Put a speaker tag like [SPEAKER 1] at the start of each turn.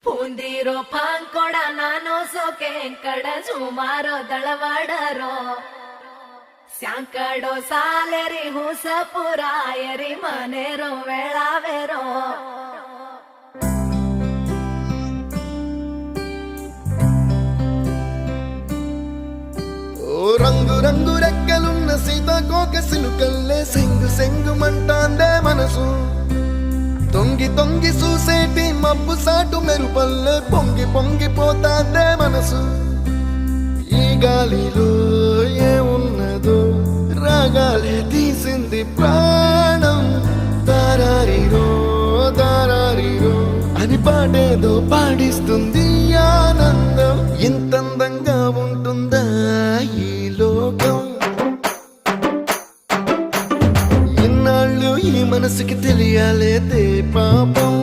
[SPEAKER 1] ಪೂಂದಿರೋ ಪಾಂಕೊಡ ನಾನು ಸೋಕೆ ಕಡ ಸುಮಾರೋ ದಳವಾಡರೋ ಸ್ಯಾಂಕಡೋ ಸಾಲೆರಿ ಹುಸಪುರಾಯರಿ ಮನೆರೋ ವೇಳಾವೆರೋ
[SPEAKER 2] ఓ రంగు రంగు రెక్కలున్న సీతాకోక సిలుకల్లే సెంగు సెంగు మంటాందే మనసు తొంగి తొంగి చూసేటి మబ్బు సాటు మెరుపల్లే పొంగి పొంగిపోతాందే మనసు ఈ గాలిలో ఏమున్నదో రాగాలే తీసింది ప్రాణం దారారిరో దారారిరో అని పాడేదో పాడిస్తుంది ఆనందం ఇంతందంగా ఉంటుందా ఈ లోకం ఇన్నాళ్ళు ఈ మనసుకి తెలియాలేదే పాపం